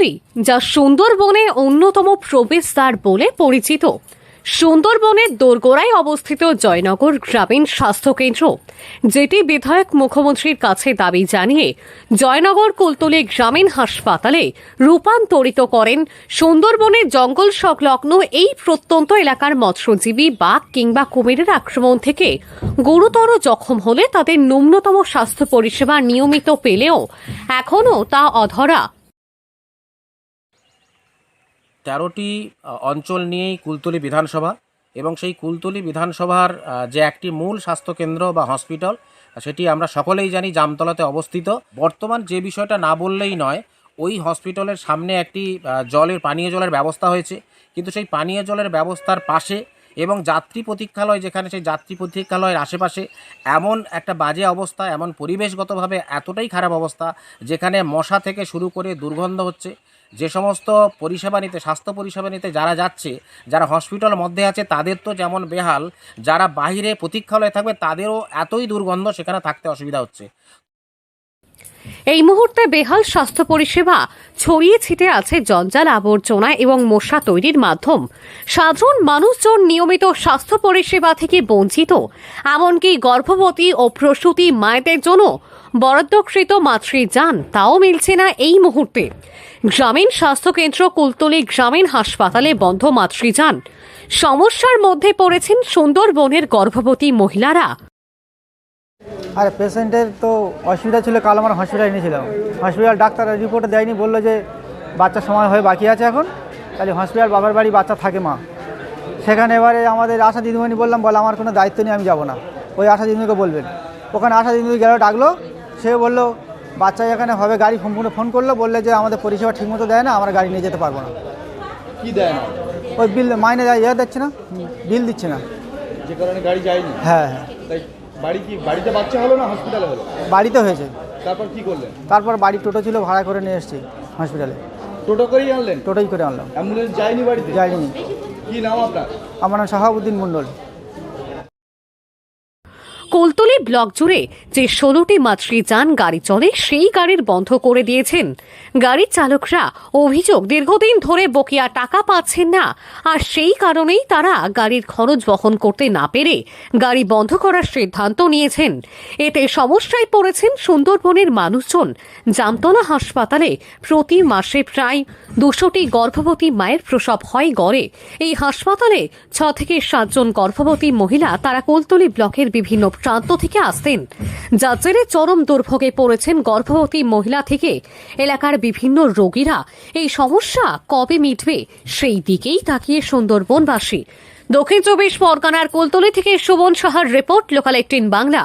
কুলতলি, যা সুন্দরবনে অন্যতম প্রবেশদ্বার বলে পরিচিত। সুন্দরবনের দোরগোড়ায় অবস্থিত জয়নগর গ্রামীণ স্বাস্থ্যকেন্দ্র, যেটি বিধায়ক মুখ্যমন্ত্রীর কাছে দাবি জানিয়ে জয়নগর কুলতলি গ্রামীণ হাসপাতালে রূপান্তরিত করেন সুন্দরবনের জঙ্গল সংলগ্ন এই প্রত্যন্ত এলাকার মৎস্যজীবী বাঘ কিংবা কুমিরের আক্রমণ থেকে গুরুতর জখম হলে তাদের ন্যূনতম স্বাস্থ্য পরিষেবা নিয়মিত পেলেও এখনও তা অধরা। 13টি অঞ্চল নিয়েই কুলতলি বিধানসভা এবং সেই কুলতলি বিধানসভার যে একটি মূল স্বাস্থ্যকেন্দ্র বা হসপিটাল, সেটি আমরা সকলেই জানি জামতলাতে অবস্থিত। বর্তমান যে বিষয়টা না বললেই নয়, ওই হসপিটালের সামনে একটি পানীয় জলের ব্যবস্থা হয়েছে, কিন্তু সেই পানীয় জলের ব্যবস্থার পাশে এবং যাত্রী প্রতীক্ষালয়, যেখানে সেই যাত্রী প্রতীক্ষালয়ের আশেপাশে এমন একটা বাজে অবস্থা, এমন পরিবেশগতভাবে এতটাই খারাপ অবস্থা, যেখানে মশা থেকে শুরু করে দুর্গন্ধ হচ্ছে। যে সমস্ত পরিষেবা নিতে, স্বাস্থ্য পরিষেবা নিতে যারা যাচ্ছে, যারা হসপিটালের মধ্যে আছে তাদের তো যেমন বেহাল, যারা বাইরে প্রতীক্ষালয়ে থাকবে তাদেরও এতই দুর্গন্ধ, সেখানে থাকতে অসুবিধা হচ্ছে। এই মুহূর্তে বেহাল স্বাস্থ্য পরিষেবা, ছড়িয়ে ছিটে আছে জঞ্জাল, আবর্জনা এবং মশা তৈরির মাধ্যম। সাধারণ মানুষজন নিয়মিত স্বাস্থ্য পরিষেবা থেকে বঞ্চিত, এমনকি গর্ভবতী ও প্রসূতি মায়েদের জন্য বরাদ্দকৃত মাতৃযান তাও মিলছে না এই মুহূর্তে। গ্রামীণ স্বাস্থ্যকেন্দ্র কুলতলি গ্রামীণ হাসপাতালে বন্ধ মাতৃযান। সমস্যার মধ্যে পড়েছেন সুন্দরবনের গর্ভবতী মহিলারা। আর পেশেন্টের তো অসুবিধা ছিল, কাল আমরা হসপিটালে এনেছিলাম। হসপিটাল ডাক্তার রিপোর্টে দেয়নি, বললো যে বাচ্চার সময় হয়ে বাকি আছে এখন, তাহলে হসপিটাল বাবার বাড়ি বাচ্চা থাকে মা। সেখানে এবারে আমাদের আশা দিদিমণি বললাম, বলে আমার কোনো দায়িত্ব নেই, আমি যাব না, ওই আশা দিদিমণিকে বলবেন। ওখানে আশা দিদিমণি গেল, ডাকলো, সে বললো বাচ্চা এখানে হবে, গাড়ি ফোন করলো, বললে যে আমাদের পরিষেবা ঠিকমতো দেয় না, আমরা গাড়ি নিয়ে যেতে পারবো না। কি দেয় না? ওই বিল মাইনে দেয়, দিচ্ছে না, বিল দিচ্ছে না, যে কারণে গাড়ি যায়নি। হ্যাঁ হ্যাঁ। তাই বাড়িতে বাচ্চা হলো না হসপিটালে হলো? বাড়িতে হয়েছে। তারপর কি করলেন? তারপর বাড়ি টোটো ছিল, ভাড়া করে নিয়ে এসেছি হসপিটালে। টোটো করেই আনলেন? টোটোই করে আনলাম। অ্যাম্বুলেন্স যায়নি বাড়িতে? যায়নি। কি নাম আপনার? আমার নাম শাহাবুদ্দিন মণ্ডল। কুলতলি ব্লক জুড়ে যে 16টি মাতৃযান গাড়ি চলে, সেই গাড়ির বন্ধ করে দিয়েছেন গাড়ির চালকরা। অভিযোগ, দীর্ঘদিন ধরে বকেয়া টাকা পাচ্ছেন না, আর সেই কারণেই তারা গাড়ির খরচ বহন করতে না পেরে গাড়ি বন্ধ করার সিদ্ধান্ত নিয়েছেন। এতে সমস্যায় পড়েছেন সুন্দরবনের মানুষজন। জামতলা হাসপাতালে প্রতি মাসে প্রায় 200টি গর্ভবতী মায়ের প্রসব হয় গড়ে। এই হাসপাতালে 6 থেকে 7 জন গর্ভবতী মহিলা, তারা কুলতলি ব্লকের বিভিন্ন প্রান্ত থেকে আসতেন, যার জেরে চরম দুর্ভোগে পড়েছেন গর্ভবতী মহিলা থেকে এলাকার বিভিন্ন রোগীরা। এই সমস্যা কবে মিটবে, সেই দিকেই তাকিয়ে সুন্দরবনবাসী। দক্ষিণ 24 পরগনার কুলতলি থেকে সুমন সাহার রিপোর্ট, লোকাল 18 বাংলা।